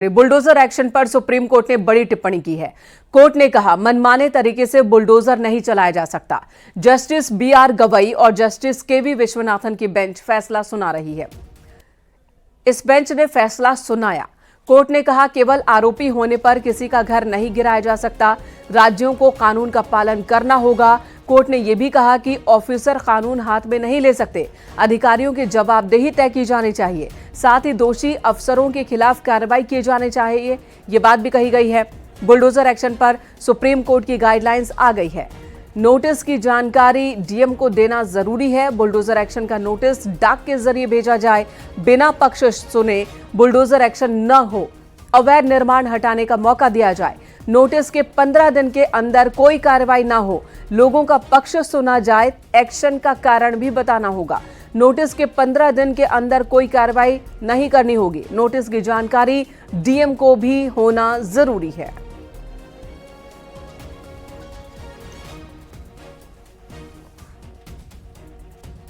Bulldozer action पर supreme court ने बड़ी टिप्पणी की है। कोर्ट ने कहा, मनमाने तरीके से बुलडोजर नहीं चलाया जा सकता। जस्टिस BR गवई और जस्टिस KV विश्वनाथन की बेंच फैसला सुना रही है। इस बेंच ने फैसला सुनाया। कोर्ट ने कहा, केवल आरोपी होने पर किसी का घर नहीं गिराया जा सकता। राज्यों को कानून का पालन करना होगा। कोर्ट ने यह भी कहा कि ऑफिसर कानून हाथ में नहीं ले सकते। अधिकारियों की जवाबदेही तय की जानी चाहिए। साथ ही दोषी अफसरों के खिलाफ कार्रवाई की जानी चाहिए। ये बात भी कही गई है। बुलडोजर एक्शन पर सुप्रीम कोर्ट की गाइडलाइंस आ गई है। नोटिस की जानकारी DM को देना जरूरी है। बुलडोजर एक्शन का नोटिस डाक के जरिए भेजा जाए। बिना पक्ष सुने बुलडोजर एक्शन न हो। अवैध निर्माण हटाने का मौका दिया जाए। नोटिस के 15 दिन के अंदर कोई कार्रवाई ना हो। लोगों का पक्ष सुना जाए। एक्शन का कारण भी बताना होगा। नोटिस के 15 दिन के अंदर कोई कार्रवाई नहीं करनी होगी। नोटिस की जानकारी DM को भी होना जरूरी है।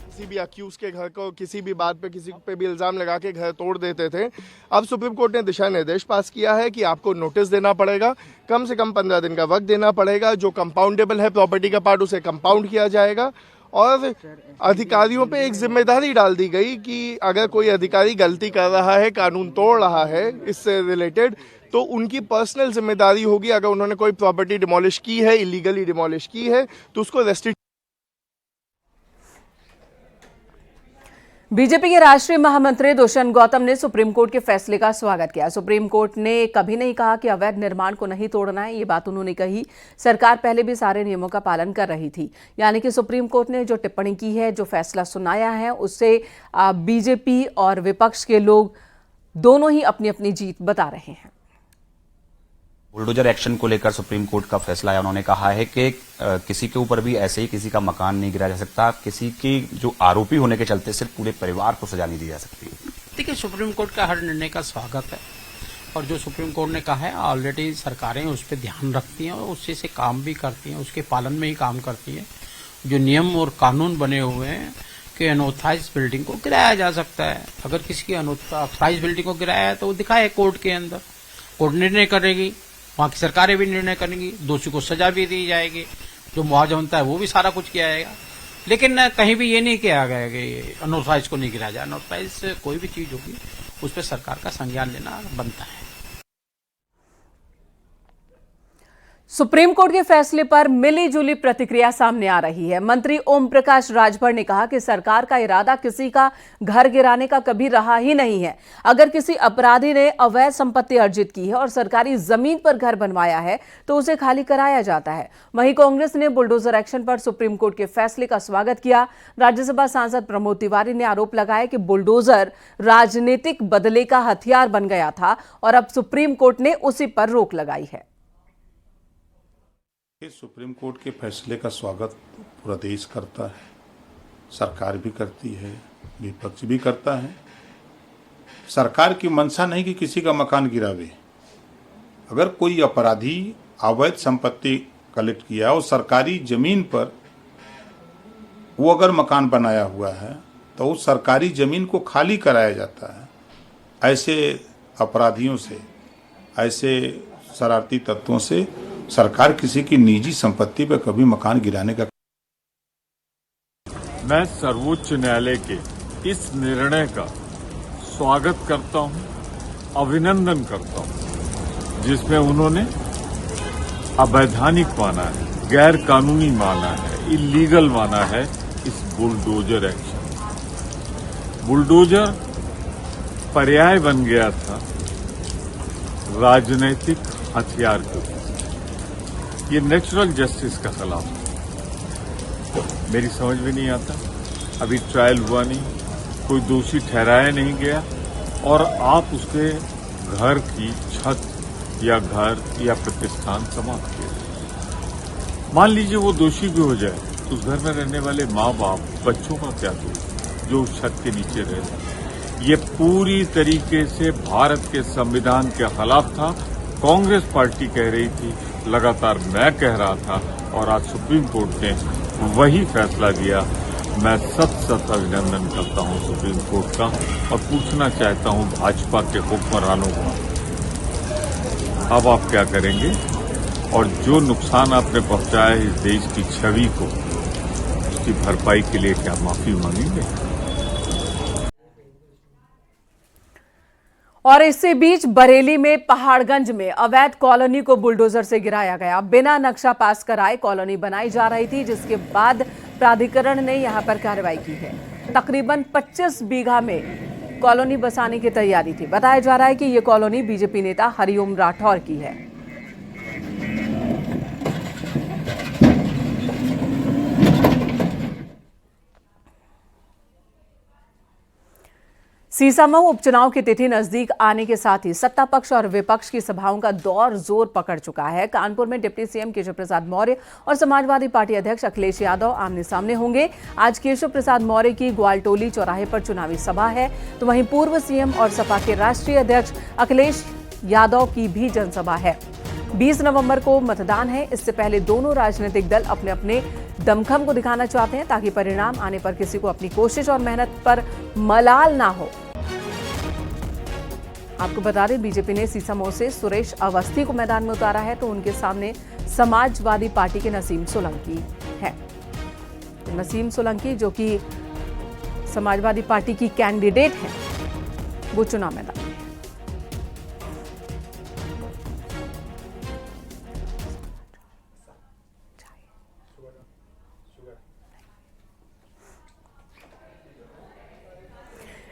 किसी भी अक्यूज के घर को किसी भी बात पे किसी पे भी इल्जाम लगा के घर तोड़ देते थे। अब सुप्रीम कोर्ट ने दिशा निर्देश पास किया है कि आपको नोटिस देना पड़ेगा, कम से कम 15 दिन का वक्त देना पड़ेगा। जो कंपाउंडेबल है प्रॉपर्टी का पार्ट, उसे कंपाउंड किया जाएगा। और अधिकारियों पे एक जिम्मेदारी डाल दी गई कि अगर कोई अधिकारी गलती कर रहा है, कानून तोड़ रहा है इससे रिलेटेड, तो उनकी पर्सनल जिम्मेदारी होगी। अगर उन्होंने कोई प्रॉपर्टी डिमोलिश की है, इलीगली डिमोलिश की है, तो उसको रेस्ट्रिक्ट। बीजेपी के राष्ट्रीय महामंत्री दुष्यंत गौतम ने सुप्रीम कोर्ट के फैसले का स्वागत किया। सुप्रीम कोर्ट ने कभी नहीं कहा कि अवैध निर्माण को नहीं तोड़ना है। ये बात उन्होंने कही। सरकार पहले भी सारे नियमों का पालन कर रही थी। यानी कि सुप्रीम कोर्ट ने जो टिप्पणी की है, जो फैसला सुनाया है, उससे बीजेपी और विपक्ष के लोग दोनों ही अपनी अपनी जीत बता रहे हैं। बुलडोजर एक्शन को लेकर सुप्रीम कोर्ट का फैसला है। उन्होंने कहा है कि किसी के ऊपर भी ऐसे ही किसी का मकान नहीं गिराया जा सकता। किसी की जो आरोपी होने के चलते सिर्फ पूरे परिवार को सजा नहीं दी जा सकती। देखिए, सुप्रीम कोर्ट का हर निर्णय का स्वागत है और जो सुप्रीम कोर्ट ने कहा है ऑलरेडी सरकारें उस पर ध्यान रखती हैं और उसी से काम भी करती हैं, उसके पालन में ही काम करती हैं। जो नियम और कानून बने हुए हैं कि अनऑथराइज बिल्डिंग को गिराया जा सकता है। अगर किसी की अनऑथराइज बिल्डिंग को गिराया है तो वो दिखाए कोर्ट के अंदर, कोर्ट निर्णय करेगी, वहां की सरकारें भी निर्णय करेंगी, दोषी को सजा भी दी जाएगी, जो मुआवजा बनता है वो भी सारा कुछ किया जाएगा। लेकिन कहीं भी ये नहीं किया गया कि अनऑथराइज को नहीं गिराया जाए। अनऑथराइज कोई भी चीज होगी उस पर सरकार का संज्ञान लेना बनता है। सुप्रीम कोर्ट के फैसले पर मिली जुली प्रतिक्रिया सामने आ रही है। मंत्री ओम प्रकाश राजभर ने कहा कि सरकार का इरादा किसी का घर गिराने का कभी रहा ही नहीं है। अगर किसी अपराधी ने अवैध संपत्ति अर्जित की है और सरकारी जमीन पर घर बनवाया है तो उसे खाली कराया जाता है। वहीं कांग्रेस ने बुलडोजर एक्शन पर सुप्रीम कोर्ट के फैसले का स्वागत किया। राज्यसभा सांसद प्रमोद तिवारी ने आरोप लगाया कि बुलडोजर राजनीतिक बदले का हथियार बन गया था और अब सुप्रीम कोर्ट ने उसी पर रोक लगाई है। सुप्रीम कोर्ट के फैसले का स्वागत पूरा देश करता है, सरकार भी करती है, विपक्ष भी करता है। सरकार की मंशा नहीं कि किसी का मकान गिरावे। अगर कोई अपराधी अवैध संपत्ति कलेक्ट किया और सरकारी जमीन पर वो अगर मकान बनाया हुआ है तो उस सरकारी जमीन को खाली कराया जाता है। ऐसे अपराधियों से, ऐसे शरारती तत्वों से सरकार किसी की निजी संपत्ति पर कभी मकान गिराने का। मैं सर्वोच्च न्यायालय के इस निर्णय का स्वागत करता हूं, अभिनंदन करता हूं, जिसमें उन्होंने अवैधानिक माना है, गैर कानूनी माना है, इलीगल माना है इस बुलडोजर एक्शन। बुलडोजर पर्याय बन गया था राजनीतिक हथियार के। ये नेचुरल जस्टिस का खिलाफ है। मेरी समझ में नहीं आता, अभी ट्रायल हुआ नहीं, कोई दोषी ठहराया नहीं गया और आप उसके घर की छत या घर या प्रतिष्ठान समाप्त किए। मान लीजिए वो दोषी भी हो जाए तो उस घर में रहने वाले माँ बाप, बच्चों का क्या दोष जो उस छत के नीचे रह रहे। ये पूरी तरीके से भारत के संविधान के खिलाफ था। कांग्रेस पार्टी कह रही थी, लगातार मैं कह रहा था और आज सुप्रीम कोर्ट ने वही फैसला दिया। मैं सत अभिनंदन करता हूं सुप्रीम कोर्ट का और पूछना चाहता हूं भाजपा के हुक्मरानों का अब आप क्या करेंगे और जो नुकसान आपने पहुंचाया है इस देश की छवि को, उसकी भरपाई के लिए क्या माफी मांगेंगे? और इसी बीच बरेली में पहाड़गंज में अवैध कॉलोनी को बुलडोजर से गिराया गया। बिना नक्शा पास कराए कॉलोनी बनाई जा रही थी, जिसके बाद प्राधिकरण ने यहां पर कार्रवाई की है। तकरीबन 25 बीघा में कॉलोनी बसाने की तैयारी थी। बताया जा रहा है कि यह कॉलोनी बीजेपी नेता हरिओम राठौर की है। सीसामऊ उपचुनाव की तिथि नजदीक आने के साथ ही सत्ता पक्ष और विपक्ष की सभाओं का दौर जोर पकड़ चुका है। कानपुर में डिप्टी सीएम केशव प्रसाद मौर्य और समाजवादी पार्टी अध्यक्ष अखिलेश यादव आमने सामने होंगे। आज केशव प्रसाद मौर्य की ग्वालटोली चौराहे पर चुनावी सभा है, तो वहीं पूर्व सीएम और सपा के राष्ट्रीय अध्यक्ष अखिलेश यादव की भी जनसभा है। 20 नवंबर को मतदान है। इससे पहले दोनों राजनीतिक दल अपने अपने दमखम को दिखाना चाहते हैं, ताकि परिणाम आने पर किसी को अपनी कोशिश और मेहनत पर मलाल ना हो। आपको बता दें, बीजेपी ने सीसामऊ से सुरेश अवस्थी को मैदान में उतारा है, तो उनके सामने समाजवादी पार्टी के नसीम सोलंकी है। तो नसीम सोलंकी, जो कि समाजवादी पार्टी की कैंडिडेट हैं, वो चुनाव मैदान में है।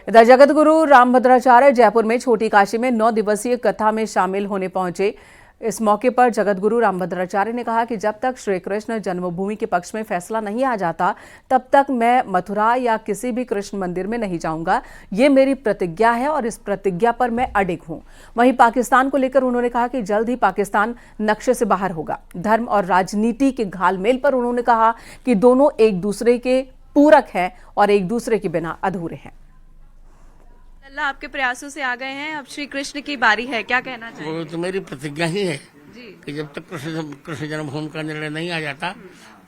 इधर जगतगुरु रामभद्राचार्य जयपुर में छोटी काशी में 9 दिवसीय कथा में शामिल होने पहुंचे। इस मौके पर जगतगुरु रामभद्राचार्य ने कहा कि जब तक श्री कृष्ण जन्मभूमि के पक्ष में फैसला नहीं आ जाता, तब तक मैं मथुरा या किसी भी कृष्ण मंदिर में नहीं जाऊंगा। ये मेरी प्रतिज्ञा है और इस प्रतिज्ञा पर मैं अडिग हूं। वहीं पाकिस्तान को लेकर उन्होंने कहा कि जल्द ही पाकिस्तान नक्शे से बाहर होगा। धर्म और राजनीति के घालमेल पर उन्होंने कहा कि दोनों एक दूसरे के पूरक हैं और एक दूसरे के बिना अधूरे हैं। अल्लाह आपके प्रयासों से आ गए हैं, अब श्री कृष्ण की बारी है, क्या कहना चाहिए? वो तो मेरी प्रतिज्ञा ही है जी। कि जब तक कृष्ण जन्मभूमि का निर्णय नहीं आ जाता,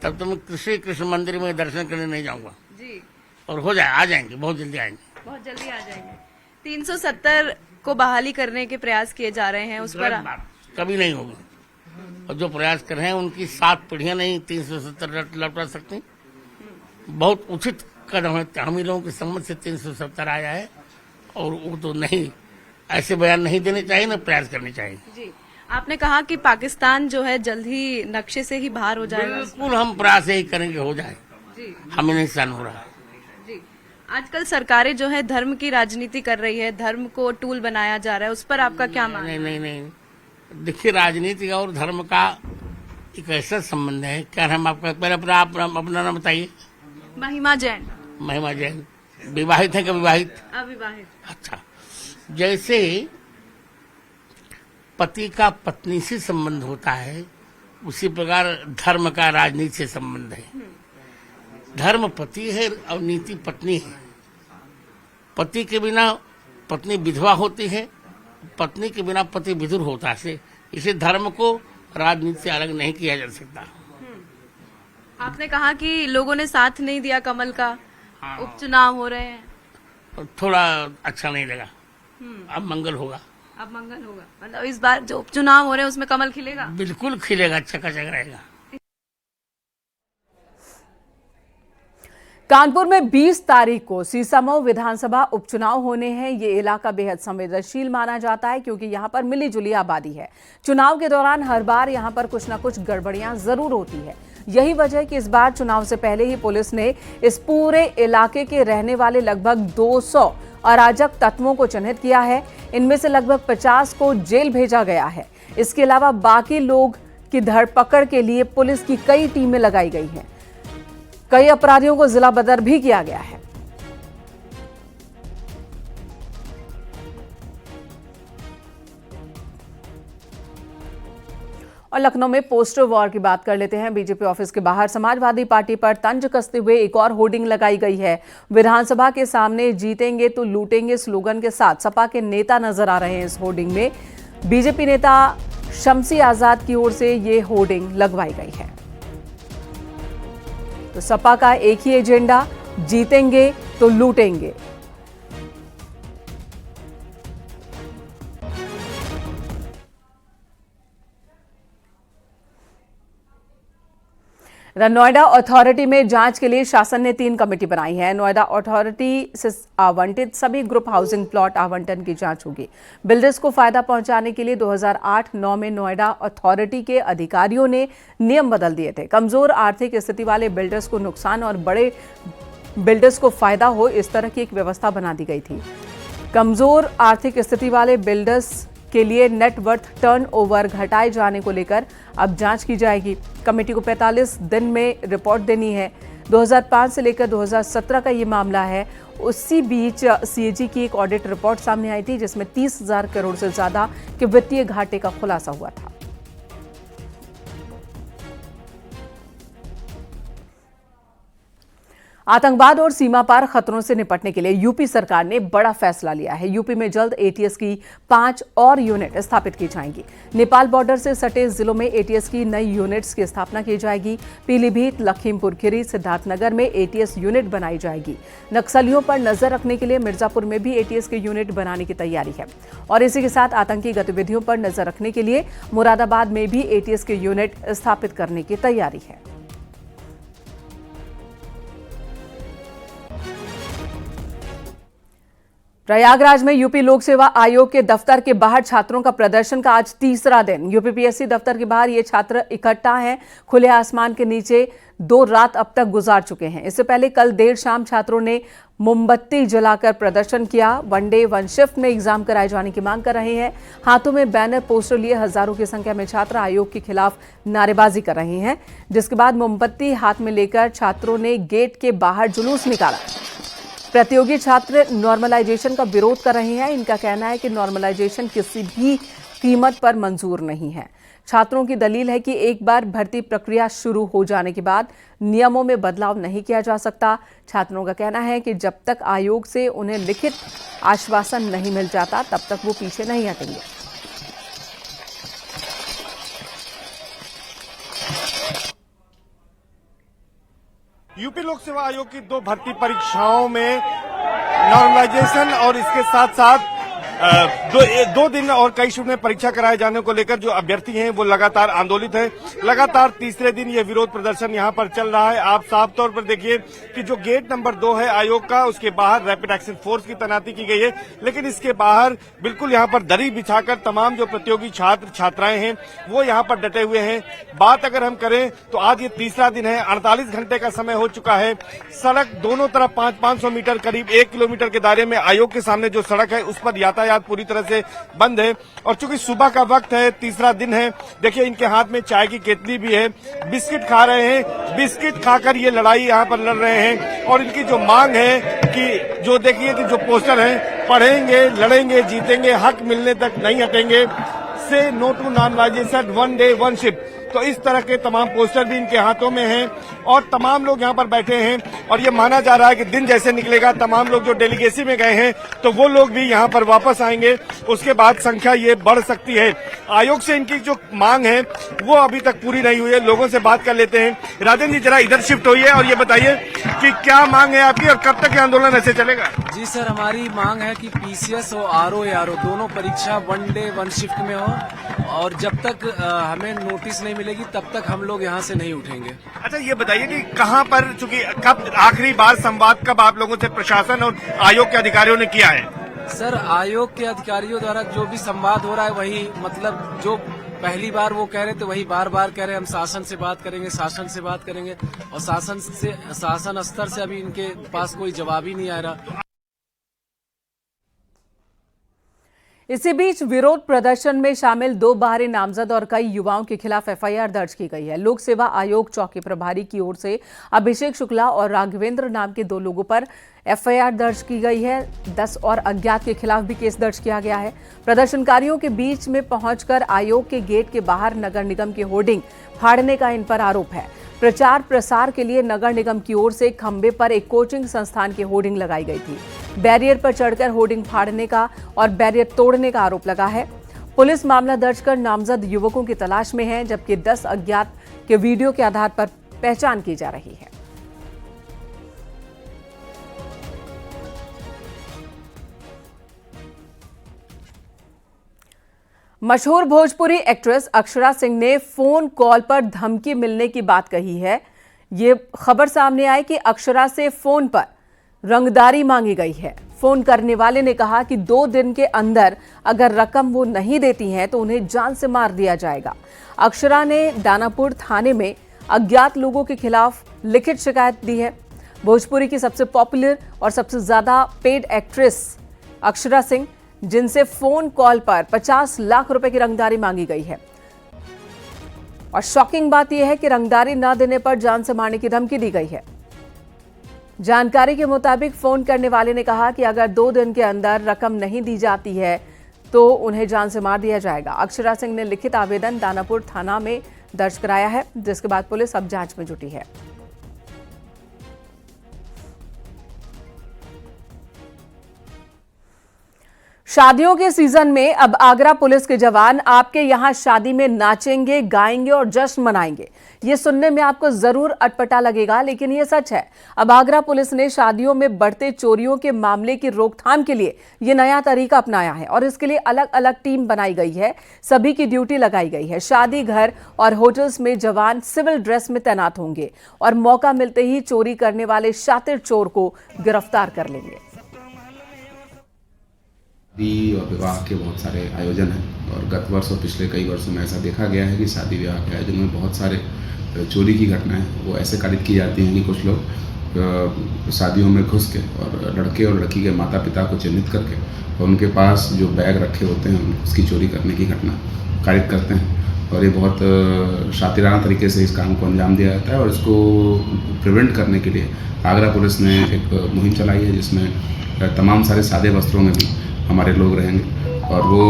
तब तक मैं कृष्ण मंदिर में दर्शन करने नहीं जाऊंगा जी। और हो जाए, आ जाएंगे, बहुत जल्दी आएंगे, बहुत जल्दी आ जाएंगे। 370 को बहाली करने के प्रयास किए जा रहे हैं, उस पर कभी नहीं होगी। और जो प्रयास कर रहे हैं उनकी 7 पीढ़ियां नहीं 370 लौटा सकती। बहुत उचित कदम है, हम ही लोगों की समझ से 370 आया है, और वो तो नहीं, ऐसे बयान नहीं देने चाहिए, ना प्रयास करने चाहिए। जी, आपने कहा कि पाकिस्तान जो है जल्द ही नक्शे से ही बाहर हो जाएगा। बिल्कुल, हम प्रयास यही करेंगे, हो जाए जी। हमें नहीं सहन हो रहा है जी। आजकल सरकारें जो है धर्म की राजनीति कर रही है, धर्म को टूल बनाया जा रहा है, उस पर आपका क्या मानना है? नहीं, देखिए, राजनीति और धर्म का एक ऐसा संबंध है। क्या नाम आपका? पहले आप अपना नाम बताइए। महिमा जैन। महिमा जैन। विवाहित है कि विवाहित? अविवाहित। अच्छा, जैसे पति का पत्नी से संबंध होता है, उसी प्रकार धर्म का राजनीति से संबंध है। धर्म पति है और नीति पत्नी है। पति के बिना पत्नी विधवा होती है, पत्नी के बिना पति विधुर होता है। इसे धर्म को राजनीति से अलग नहीं किया जा सकता। आपने कहा कि लोगों ने साथ नहीं दिया कमल का, उपचुनाव हो रहे हैं, थोड़ा अच्छा नहीं लगा। अब मंगल होगा, अब मंगल होगा। मतलब इस बार जो उपचुनाव हो रहे हैं उसमें कमल खिलेगा? बिल्कुल खिलेगा, चकाचक रहेगा। कानपुर में 20 तारीख को सीसामऊ विधानसभा उपचुनाव होने हैं। ये इलाका बेहद संवेदनशील माना जाता है, क्योंकि यहां पर मिली जुली आबादी है। चुनाव के दौरान हर बार यहां पर कुछ न कुछ गड़बड़ियां जरूर होती है। यही वजह है कि इस बार चुनाव से पहले ही पुलिस ने इस पूरे इलाके के रहने वाले लगभग 200 अराजक तत्वों को चिन्हित किया है। इनमें से लगभग 50 को जेल भेजा गया है। इसके अलावा बाकी लोग की धरपकड़ के लिए पुलिस की कई टीमें लगाई गई हैं। कई अपराधियों को जिला बदर भी किया गया है। और लखनऊ में पोस्टर वॉर की बात कर लेते हैं। बीजेपी ऑफिस के बाहर समाजवादी पार्टी पर तंज कसते हुए एक और होर्डिंग लगाई गई है। विधानसभा के सामने जीतेंगे तो लूटेंगे स्लोगन के साथ सपा के नेता नजर आ रहे हैं। इस होर्डिंग में बीजेपी नेता शमसी आजाद की ओर से ये होर्डिंग लगवाई गई है। तो सपा का एक ही एजेंडा, जीतेंगे तो लूटेंगे। द नोएडा अथॉरिटी में जांच के लिए शासन ने 3 कमेटी बनाई है। नोएडा अथॉरिटी से आवंटित सभी ग्रुप हाउसिंग प्लॉट आवंटन की जांच होगी। बिल्डर्स को फायदा पहुंचाने के लिए 2008-9 में नोएडा अथॉरिटी के अधिकारियों ने नियम बदल दिए थे। कमजोर आर्थिक स्थिति वाले बिल्डर्स को नुकसान और बड़े बिल्डर्स को फायदा हो, इस तरह की एक व्यवस्था बना दी गई थी। कमजोर आर्थिक स्थिति वाले बिल्डर्स के लिए नेट वर्थ टर्नओवर घटाए जाने को लेकर अब जांच की जाएगी। कमेटी को 45 दिन में रिपोर्ट देनी है। 2005 से लेकर 2017 का ये मामला है। उसी बीच सीएजी की एक ऑडिट रिपोर्ट सामने आई थी जिसमें 30,000 करोड़ से ज्यादा के वित्तीय घाटे का खुलासा हुआ था। आतंकवाद और सीमा पार खतरों से निपटने के लिए यूपी सरकार ने बड़ा फैसला लिया है। यूपी में जल्द एटीएस की 5 और यूनिट स्थापित की जाएंगी। नेपाल बॉर्डर से सटे जिलों में एटीएस की नई यूनिट्स की स्थापना की जाएगी। पीलीभीत, लखीमपुर खीरी, सिद्धार्थनगर में एटीएस यूनिट बनाई जाएगी। नक्सलियों पर नजर रखने के लिए मिर्जापुर में भी एटीएस की यूनिट बनाने की तैयारी है और इसी के साथ आतंकी गतिविधियों पर नजर रखने के लिए मुरादाबाद में भी एटीएस की यूनिट स्थापित करने की तैयारी है। प्रयागराज में यूपी लोक सेवा आयोग के दफ्तर के बाहर छात्रों का प्रदर्शन का आज तीसरा दिन। यूपीपीएससी दफ्तर के बाहर ये छात्र इकट्ठा हैं। खुले आसमान के नीचे 2 रात अब तक गुजार चुके हैं। इससे पहले कल देर शाम छात्रों ने मोमबत्ती जलाकर प्रदर्शन किया। वन डे वन शिफ्ट में एग्जाम कराए जाने की मांग कर रहे हैं। हाथों में बैनर पोस्टर लिए हजारों की संख्या में छात्र आयोग के खिलाफ नारेबाजी कर रहे हैं, जिसके बाद मोमबत्ती हाथ में लेकर छात्रों ने गेट के बाहर जुलूस निकाला। प्रतियोगी छात्र नॉर्मलाइजेशन का विरोध कर रहे हैं। इनका कहना है कि नॉर्मलाइजेशन किसी भी कीमत पर मंजूर नहीं है। छात्रों की दलील है कि एक बार भर्ती प्रक्रिया शुरू हो जाने के बाद नियमों में बदलाव नहीं किया जा सकता। छात्रों का कहना है कि जब तक आयोग से उन्हें लिखित आश्वासन नहीं मिल जाता तब तक वो पीछे नहीं हटेंगे। यूपी लोक सेवा आयोग की 2 भर्ती परीक्षाओं में नॉर्मलाइजेशन और इसके साथ साथ दो दिन और कई शिफ्ट में परीक्षा कराए जाने को लेकर जो अभ्यर्थी हैं वो लगातार आंदोलित है। लगातार तीसरे दिन ये विरोध प्रदर्शन यहाँ पर चल रहा है। आप साफ तौर पर देखिए कि जो गेट नंबर 2 है आयोग का, उसके बाहर रैपिड एक्शन फोर्स की तैनाती की गई है, लेकिन इसके बाहर बिल्कुल यहाँ पर दरी बिछाकर तमाम जो प्रतियोगी छात्र छात्राएं हैं वो यहाँ पर डटे हुए हैं। बात अगर हम करें तो आज ये तीसरा दिन है। 48 घंटे का समय हो चुका है। सड़क दोनों तरफ 500 मीटर करीब 1 किलोमीटर के दायरे में आयोग के सामने जो सड़क है उस पर यातायात पूरी तरह से बंद है। और चूंकि सुबह का वक्त है, तीसरा दिन है, देखिए इनके हाथ में चाय की केतली भी है, बिस्किट खा रहे हैं। बिस्किट खाकर ये लड़ाई यहाँ पर लड़ रहे हैं और इनकी जो मांग है कि जो देखिए कि जो पोस्टर है, पढ़ेंगे, लड़ेंगे, जीतेंगे, हक मिलने तक नहीं हटेंगे, say no to normalisation, one day one shift, तो इस तरह के तमाम पोस्टर भी इनके हाथों में हैं और तमाम लोग यहाँ पर बैठे हैं और ये माना जा रहा है कि दिन जैसे निकलेगा तमाम लोग जो डेलीगेसी में गए हैं तो वो लोग भी यहाँ पर वापस आएंगे। उसके बाद संख्या ये बढ़ सकती है। आयोग से इनकी जो मांग है वो अभी तक पूरी नहीं हुई है। लोगों से बात कर लेते हैं। राजन जी, जरा इधर शिफ्ट होइए और ये बताइए कि क्या मांग है आपकी और कब तक ये आंदोलन ऐसे चलेगा? जी सर, हमारी मांग है कि पीसीएस और आरओ दोनों परीक्षा वन डे वन शिफ्ट में हो और जब तक हमें नोटिस नहीं मिलेगी तब तक हम लोग यहाँ से नहीं उठेंगे। अच्छा, ये बताइए कि कहाँ पर, चूंकि कब आखिरी बार संवाद कब आप लोगों से प्रशासन और आयोग के अधिकारियों ने किया है? सर, आयोग के अधिकारियों द्वारा जो भी संवाद हो रहा है वही, मतलब जो पहली बार वो कह रहे थे वही बार बार कह रहे हैं हम शासन से बात करेंगे, शासन से बात करेंगे, और शासन स्तर से अभी इनके पास कोई जवाब ही नहीं आ रहा। इसी बीच विरोध प्रदर्शन में शामिल 2 बाहरी नामजद और कई युवाओं के खिलाफ एफआईआर दर्ज की गई है। लोक सेवा आयोग चौकी प्रभारी की ओर से अभिषेक शुक्ला और राघवेंद्र नाम के 2 लोगों पर एफआईआर दर्ज की गई है। 10 और अज्ञात के खिलाफ भी केस दर्ज किया गया है। प्रदर्शनकारियों के बीच में पहुंचकर आयोग के गेट के बाहर नगर निगम की होर्डिंग फाड़ने का इन पर आरोप है। प्रचार प्रसार के लिए नगर निगम की ओर से खंबे पर एक कोचिंग संस्थान की होर्डिंग लगाई गई थी। बैरियर पर चढ़कर होर्डिंग फाड़ने का और बैरियर तोड़ने का आरोप लगा है। पुलिस मामला दर्ज कर नामजद युवकों की तलाश में है, जबकि 10 अज्ञात के वीडियो के आधार पर पहचान की जा रही है। मशहूर भोजपुरी एक्ट्रेस अक्षरा सिंह ने फोन कॉल पर धमकी मिलने की बात कही है। ये खबर सामने आई कि अक्षरा से फोन पर रंगदारी मांगी गई है। फोन करने वाले ने कहा कि 2 दिन के अंदर अगर रकम वो नहीं देती हैं तो उन्हें जान से मार दिया जाएगा। अक्षरा ने दानापुर थाने में अज्ञात लोगों के खिलाफ लिखित शिकायत दी है। भोजपुरी की सबसे पॉपुलर और सबसे ज्यादा पेड एक्ट्रेस अक्षरा सिंह, जिनसे फोन कॉल पर 50 लाख रुपए की रंगदारी मांगी गई है। और शॉकिंग बात यह है कि रंगदारी न देने पर जान से मारने की धमकी दी गई है। जानकारी के मुताबिक फोन करने वाले ने कहा कि अगर 2 दिन के अंदर रकम नहीं दी जाती है तो उन्हें जान से मार दिया जाएगा। अक्षरा सिंह ने लिखित आवेदन दानापुर थाना में दर्ज कराया है, जिसके बाद पुलिस अब जांच में जुटी है। शादियों के सीजन में अब आगरा पुलिस के जवान आपके यहां शादी में नाचेंगे, गाएंगे और जश्न मनाएंगे। ये सुनने में आपको जरूर अटपटा लगेगा, लेकिन ये सच है। अब आगरा पुलिस ने शादियों में बढ़ते चोरियों के मामले की रोकथाम के लिए ये नया तरीका अपनाया है और इसके लिए अलग अलग टीम बनाई गई है। सभी की ड्यूटी लगाई गई है। शादी घर और होटल्स में जवान सिविल ड्रेस में तैनात होंगे और मौका मिलते ही चोरी करने वाले शातिर चोर को गिरफ्तार कर लेंगे। शादी और विवाह के बहुत सारे आयोजन हैं और गत वर्ष और पिछले कई वर्षों में ऐसा देखा गया है कि शादी विवाह के आयोजन में बहुत सारे चोरी की घटनाएं वो ऐसे कारित की जाती हैं कि कुछ लोग शादियों में घुस के और लड़के और लड़की के माता पिता को चिन्हित करके और उनके पास जो बैग रखे होते हैं उसकी चोरी करने की घटना कारित करते हैं। और ये बहुत शातिराना तरीके से इस काम को अंजाम दिया जाता है और इसको प्रिवेंट करने के लिए आगरा पुलिस ने एक मुहिम चलाई है, जिसमें तमाम सारे सादे वस्त्रों में भी हमारे लोग रहेंगे और वो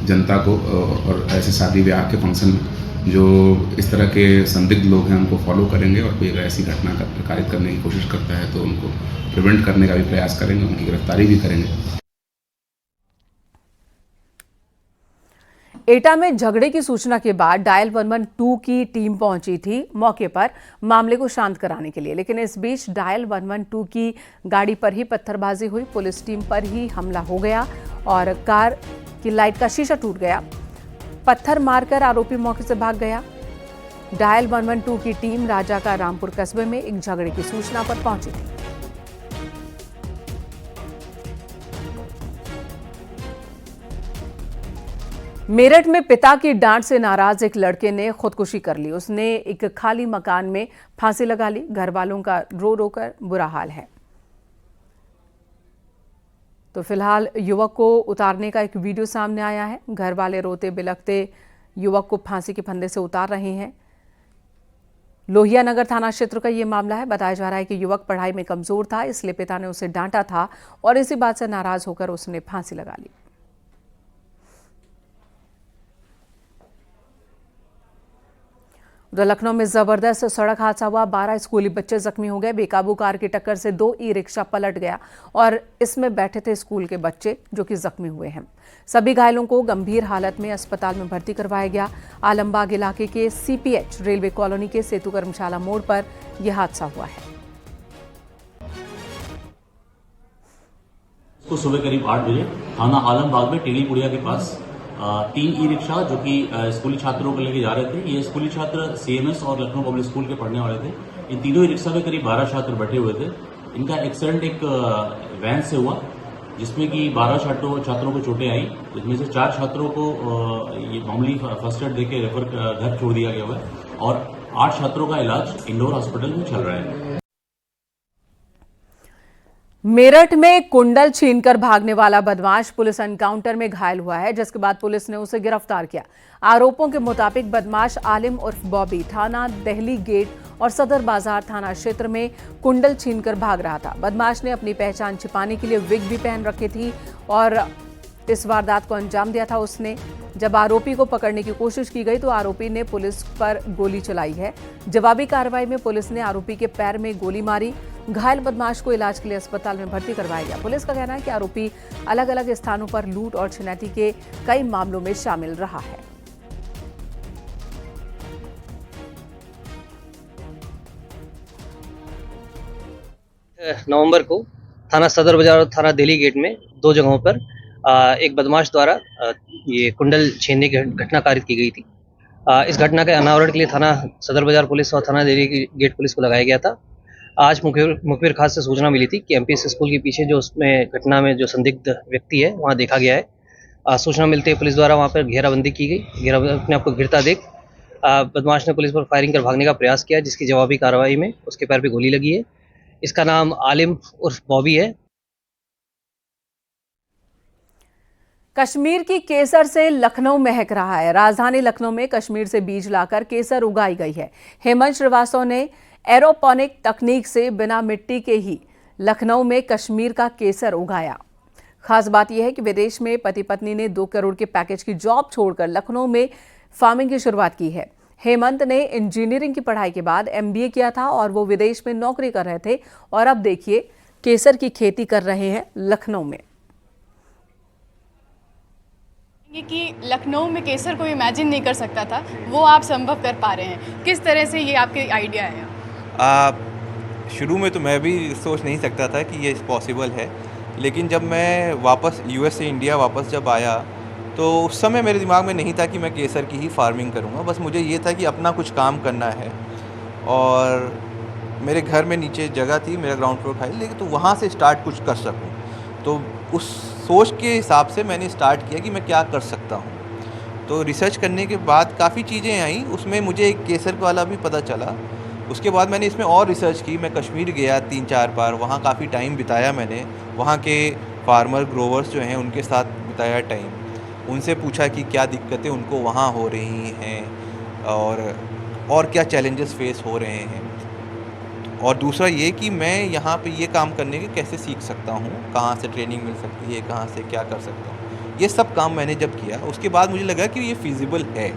जनता को और ऐसे शादी ब्याह के फंक्शन में जो इस तरह के संदिग्ध लोग हैं उनको फॉलो करेंगे और कोई अगर ऐसी घटना कारित करने की कोशिश करता है तो उनको प्रिवेंट करने का भी प्रयास करेंगे, उनकी गिरफ्तारी भी करेंगे। एटा में झगड़े की सूचना के बाद डायल 112 की टीम पहुंची थी मौके पर मामले को शांत कराने के लिए, लेकिन इस बीच डायल 112 की गाड़ी पर ही पत्थरबाजी हुई। पुलिस टीम पर ही हमला हो गया और कार की लाइट का शीशा टूट गया। पत्थर मारकर आरोपी मौके से भाग गया। डायल 112 की टीम राजा का रामपुर कस्बे में एक झगड़े की सूचना पर पहुंची थी। मेरठ में पिता की डांट से नाराज एक लड़के ने खुदकुशी कर ली। उसने एक खाली मकान में फांसी लगा ली। घर वालों का रो रो कर बुरा हाल है। तो फिलहाल युवक को उतारने का एक वीडियो सामने आया है। घर वाले रोते बिलखते युवक को फांसी के फंदे से उतार रहे हैं। लोहिया नगर थाना क्षेत्र का ये मामला है। बताया जा रहा है कि युवक पढ़ाई में कमजोर था, इसलिए पिता ने उसे डांटा था और इसी बात से नाराज होकर उसने फांसी लगा ली। उधर लखनऊ में जबरदस्त सड़क हादसा हुआ। 12 स्कूली बच्चे जख्मी हो गए। बेकाबू कार की टक्कर से 2 ई-रिक्शा पलट गया और इसमें बैठे थे स्कूल के बच्चे जो कि जख्मी हुए हैं। सभी घायलों को गंभीर हालत में अस्पताल में भर्ती करवाया गया। आलमबाग इलाके के CPH रेलवे कॉलोनी के सेतु कर्मशाला मोड़ पर यह हादसा हुआ है। सुबह करीब 8 बजे थाना आलमबाग में टेली पुड़िया के पास 3 ई-रिक्शा जो कि स्कूली छात्रों को लेके जा रहे थे। ये स्कूली छात्र CMS और लखनऊ पब्लिक स्कूल के पढ़ने वाले थे। इन तीनों ई-रिक्शा में करीब 12 छात्र बैठे हुए थे। इनका एक्सीडेंट एक वैन से हुआ जिसमें कि 12 छात्रों को चोटें आई। इसमें से 4 छात्रों को ये मामूली फर्स्ट एड देके रेफर घर छोड़ दिया गया है और 8 छात्रों का इलाज इंदौर हॉस्पिटल में चल रहा है। मेरठ में कुंडल छीनकर भागने वाला बदमाश पुलिस एनकाउंटर में घायल हुआ है, जिसके बाद पुलिस ने उसे गिरफ्तार किया। आरोपों के मुताबिक बदमाश आलिम उर्फ बॉबी थाना दिल्ली गेट और सदर बाजार थाना क्षेत्र में कुंडल छीनकर भाग रहा था। बदमाश ने अपनी पहचान छिपाने के लिए विग भी पहन रखी थी और इस वारदात को अंजाम दिया था उसने। जब आरोपी को पकड़ने की कोशिश की गई तो आरोपी ने पुलिस पर गोली चलाई है। जवाबी कार्रवाई में पुलिस ने आरोपी के पैर में गोली मारी। घायल बदमाश को इलाज के लिए अस्पताल में भर्ती करवाया गया। पुलिस का कहना है कि आरोपी अलग अलग स्थानों पर लूट और छिनैती के कई मामलों में शामिल रहा है। नवंबर को थाना सदर बाजार और थाना दिल्ली गेट में 2 जगहों पर एक बदमाश द्वारा ये कुंडल छीनने की घटना कारित की गई थी इस घटना के अनावरण के लिए थाना सदर बाजार पुलिस और थाना देली गेट पुलिस को लगाया गया था। आज मुखबिर खास से सूचना मिली थी कि एमपीएस स्कूल के पीछे जो उसमें घटना में जो संदिग्ध व्यक्ति है वहाँ देखा गया है। सूचना मिलते ही पुलिस द्वारा वहाँ पर घेराबंदी की गई। अपने आप को गिरता देख बदमाश ने पुलिस पर फायरिंग कर भागने का प्रयास किया, जिसकी जवाबी कार्रवाई में उसके पैर पे गोली लगी है। इसका नाम आलिम उर्फ बॉबी है। कश्मीर की केसर से लखनऊ महक रहा है। राजधानी लखनऊ में कश्मीर से बीज लाकर केसर उगाई गई है। हेमंत श्रीवास्तव ने एरोपोनिक तकनीक से बिना मिट्टी के ही लखनऊ में कश्मीर का केसर उगाया। खास बात यह है कि विदेश में पति पत्नी ने 2 करोड़ के पैकेज की जॉब छोड़कर लखनऊ में फार्मिंग की शुरुआत की है। हेमंत ने इंजीनियरिंग की पढ़ाई के बाद MBA किया था और वो विदेश में नौकरी कर रहे थे और अब देखिए केसर की खेती कर रहे हैं लखनऊ में। ये कि लखनऊ में केसर को इमेजिन नहीं कर सकता था, वो आप संभव कर पा रहे हैं। किस तरह से ये आपके आइडिया है? शुरू में तो मैं भी सोच नहीं सकता था कि ये पॉसिबल है, लेकिन जब मैं वापस US से इंडिया वापस जब आया तो उस समय मेरे दिमाग में नहीं था कि मैं केसर की ही फार्मिंग करूँगा। बस मुझे ये था कि अपना कुछ काम करना है और मेरे घर में नीचे जगह थी, मेरा ग्राउंड फ्लोर खाली, लेकिन तो वहाँ से स्टार्ट कुछ कर सकूँ। तो उस सोच के हिसाब से मैंने स्टार्ट किया कि मैं क्या कर सकता हूँ। तो रिसर्च करने के बाद काफ़ी चीज़ें आई, उसमें मुझे एक केसर वाला भी पता चला। उसके बाद मैंने इसमें और रिसर्च की। मैं कश्मीर गया 3-4 बार, वहाँ काफ़ी टाइम बिताया मैंने। वहाँ के फार्मर ग्रोवर्स जो हैं उनके साथ बिताया टाइम, उनसे पूछा कि क्या दिक्कतें उनको वहाँ हो रही हैं और क्या चैलेंजेस फेस हो रहे हैं। और दूसरा ये कि मैं यहाँ पे ये काम करने के कैसे सीख सकता हूँ, कहाँ से ट्रेनिंग मिल सकती है, कहाँ से क्या कर सकता हूँ। ये सब काम मैंने जब किया उसके बाद मुझे लगा कि ये फिजिबल है।